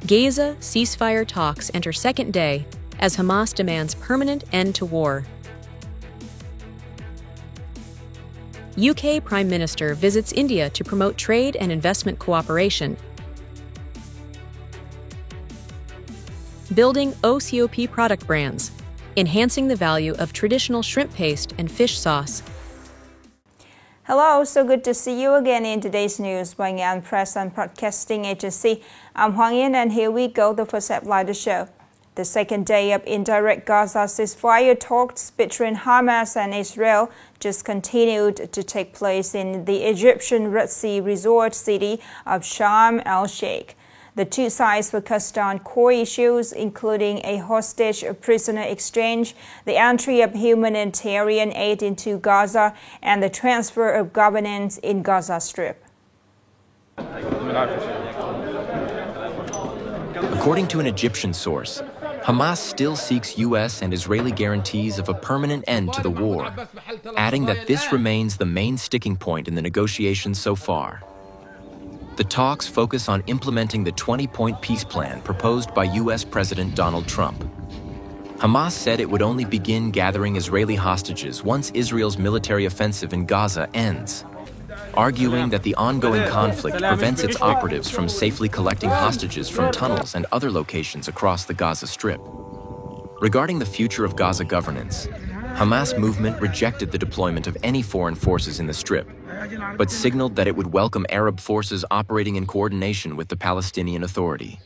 Gaza ceasefire talks enter second day as Hamas demands permanent end to war. UK Prime Minister visits India to promote trade and investment cooperation. Building OCOP product brands, enhancing the value of traditional shrimp paste and fish sauce. Hello, so good to see you again in today's news by Nghệ An Press and Broadcasting Agency. I'm Hoàng Yên, and here we go, the first headline of the show. The second day of indirect Gaza ceasefire talks between Hamas and Israel just continued to take place in the Egyptian Red Sea resort city of Sharm el-Sheikh. The two sides focused on core issues, including a hostage prisoner exchange, the entry of humanitarian aid into Gaza, and the transfer of governance in Gaza Strip. According to an Egyptian source, Hamas still seeks U.S. and Israeli guarantees of a permanent end to the war, adding that this remains the main sticking point in the negotiations so far. The talks focus on implementing the 20-point peace plan proposed by U.S. President Donald Trump. Hamas said it would only begin gathering Israeli hostages once Israel's military offensive in Gaza ends, arguing that the ongoing conflict prevents its operatives from safely collecting hostages from tunnels and other locations across the Gaza Strip. Regarding the future of Gaza governance, Hamas movement rejected the deployment of any foreign forces in the Strip, but signaled that it would welcome Arab forces operating in coordination with the Palestinian Authority.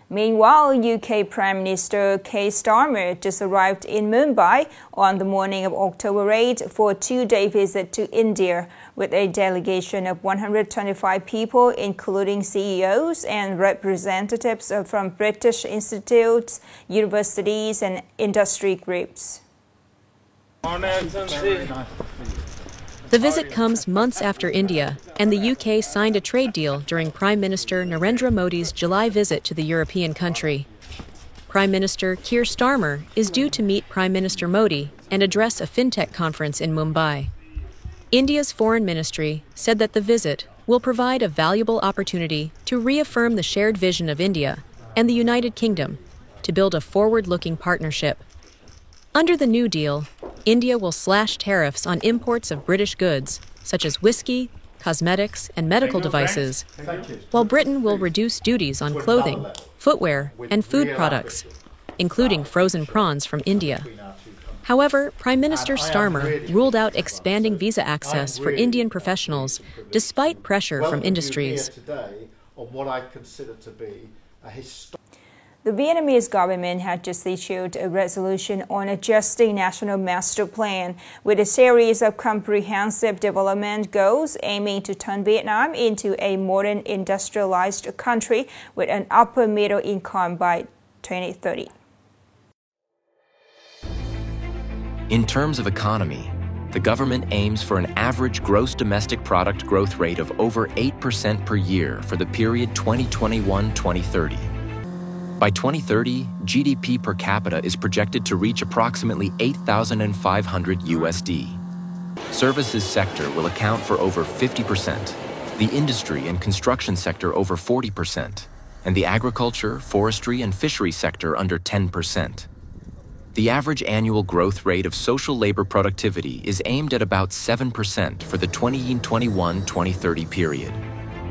Meanwhile, UK Prime Minister Keir Starmer just arrived in Mumbai on the morning of October 8 for a two-day visit to India with a delegation of 125 people, including CEOs and representatives from British institutes, universities, and industry groups. The visit comes months after India and the UK signed a trade deal during Prime Minister Narendra Modi's July visit to the European country. Prime Minister Keir Starmer is due to meet Prime Minister Modi and address a fintech conference in Mumbai. India's foreign ministry said that the visit will provide a valuable opportunity to reaffirm the shared vision of India and the United Kingdom to build a forward-looking partnership. Under the new deal, India will slash tariffs on imports of British goods, such as whiskey, cosmetics, and medical devices, while Britain will reduce duties on clothing, footwear, and food products, including frozen prawns from India. However, Prime Minister Starmer ruled out expanding visa access for Indian professionals, despite pressure from industries. The Vietnamese government had just issued a resolution on adjusting national master plan with a series of comprehensive development goals aiming to turn Vietnam into a modern industrialized country with an upper middle income by 2030. In terms of economy, the government aims for an average gross domestic product growth rate of over 8% per year for the period 2021-2030. By 2030, GDP per capita is projected to reach approximately $8,500 USD. Services sector will account for over 50%, the industry and construction sector over 40%, and the agriculture, forestry, and fishery sector under 10%. The average annual growth rate of social labor productivity is aimed at about 7% for the 2021-2030 period,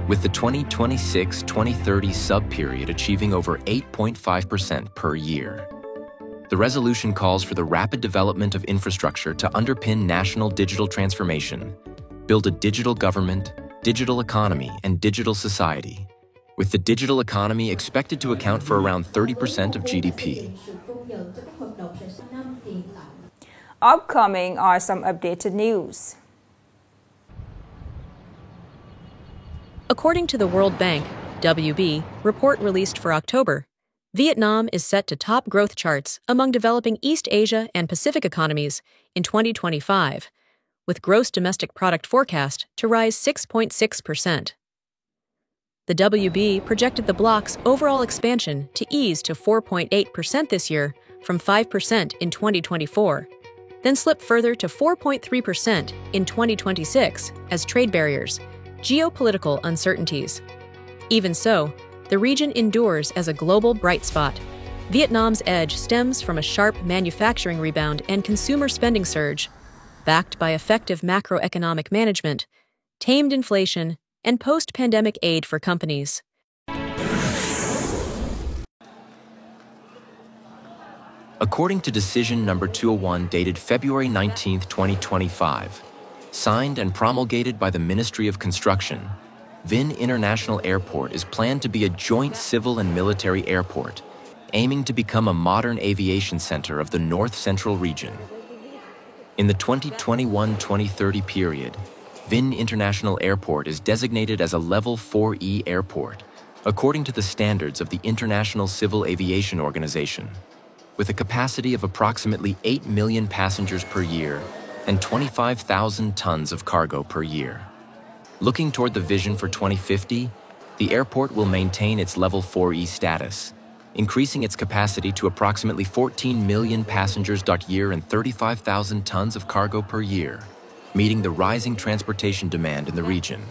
with the 2026-2030 sub-period achieving over 8.5% per year. The resolution calls for the rapid development of infrastructure to underpin national digital transformation, build a digital government, digital economy, and digital society, with the digital economy expected to account for around 30% of GDP. Upcoming are some updated news. According to the World Bank, WB, report released for October, Vietnam is set to top growth charts among developing East Asia and Pacific economies in 2025, with gross domestic product forecast to rise 6.6%. The WB projected the bloc's overall expansion to ease to 4.8% this year from 5% in 2024, then slip further to 4.3% in 2026 as trade barriers, geopolitical uncertainties, Even so, the region endures as a global bright spot. Vietnam's edge stems from a sharp manufacturing rebound and consumer spending surge, backed by effective macroeconomic management, tamed inflation, and post-pandemic aid for companies. According to Decision Number 201 dated February 19, 2025, signed and promulgated by the Ministry of Construction, Vinh International Airport is planned to be a joint civil and military airport, aiming to become a modern aviation center of the North Central region. In the 2021-2030 period, Vinh International Airport is designated as a Level 4E airport, according to the standards of the International Civil Aviation Organization, with a capacity of approximately 8 million passengers per year and 25,000 tons of cargo per year. Looking toward the vision for 2050, the airport will maintain its Level 4E status, increasing its capacity to approximately 14 million passengers per year and 35,000 tons of cargo per year, meeting the rising transportation demand in the region.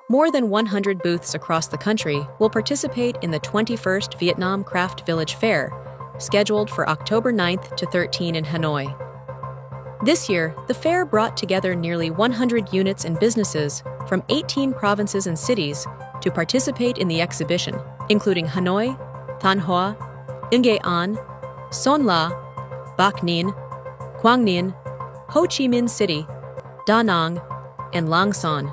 More than 100 booths across the country will participate in the 21st Vietnam Craft Village Fair, scheduled for October 9th to 13 in Hanoi. This year, the fair brought together nearly 100 units and businesses from 18 provinces and cities to participate in the exhibition, including Hanoi, Thanh Hoa, Nghệ An, Son La, Bac Ninh, Quang Ninh, Ho Chi Minh City, Da Nang, and Lang Son.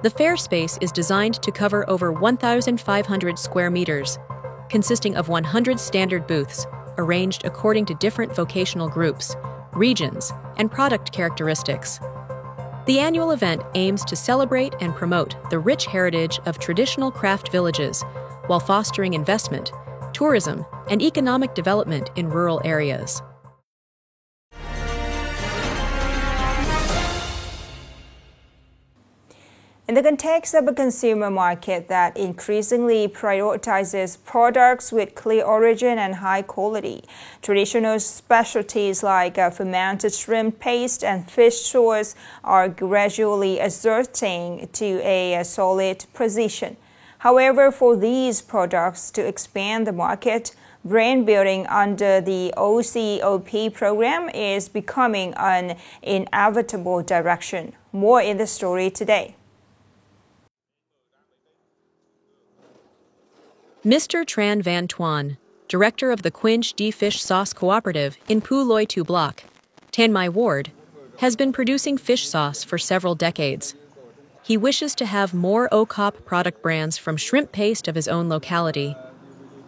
The fair space is designed to cover over 1,500 square meters, consisting of 100 standard booths arranged according to different vocational groups, regions, and product characteristics. The annual event aims to celebrate and promote the rich heritage of traditional craft villages while fostering investment, tourism, and economic development in rural areas. In the context of a consumer market that increasingly prioritizes products with clear origin and high quality, traditional specialties like fermented shrimp paste and fish sauce are gradually asserting to a solid position. However, for these products to expand the market, brand building under the OCOP program is becoming an inevitable direction. More in the story today. Mr. Tran Van Tuan, director of the Quinch D Fish Sauce Cooperative in Pu Loi Tu Block, Tan Mai Ward, has been producing fish sauce for several decades. He wishes to have more OCOP product brands from shrimp paste of his own locality.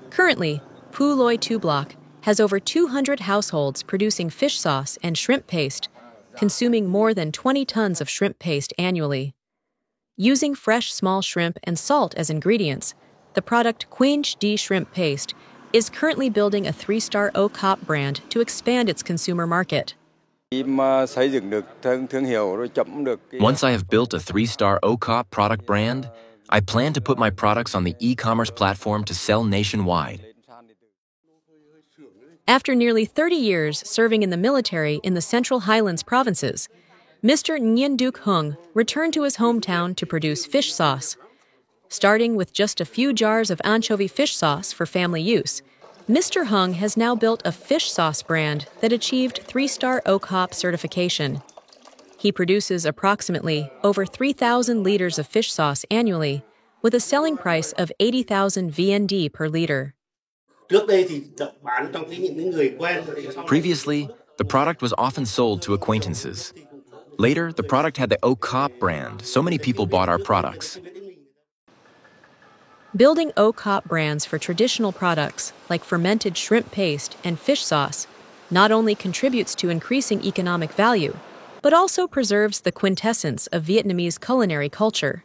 Currently, Pu Loi Tu Block has over 200 households producing fish sauce and shrimp paste, consuming more than 20 tons of shrimp paste annually. Using fresh small shrimp and salt as ingredients, the product Quinch D Shrimp Paste is currently building a 3-star OCOP brand to expand its consumer market. Once I have built a 3-star OCOP product brand, I plan to put my products on the e-commerce platform to sell nationwide. After nearly 30 years serving in the military in the Central Highlands provinces, Mr. Nguyen Duc Hung returned to his hometown to produce fish sauce. Starting with just a few jars of anchovy fish sauce for family use, Mr. Hung has now built a fish sauce brand that achieved 3-star OCOP certification. He produces approximately over 3,000 liters of fish sauce annually, with a selling price of 80,000 VND per liter. Previously, the product was often sold to acquaintances. Later, the product had the OCOP brand, so many people bought our products. Building OCOP brands for traditional products like fermented shrimp paste and fish sauce not only contributes to increasing economic value, but also preserves the quintessence of Vietnamese culinary culture.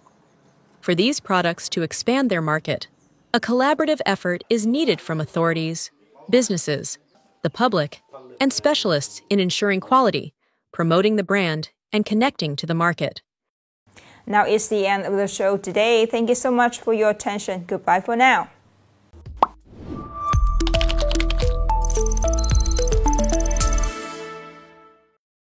For these products to expand their market, a collaborative effort is needed from authorities, businesses, the public, and specialists in ensuring quality, promoting the brand, and connecting to the market. Now it's the end of the show today. Thank you so much for your attention. Goodbye for now.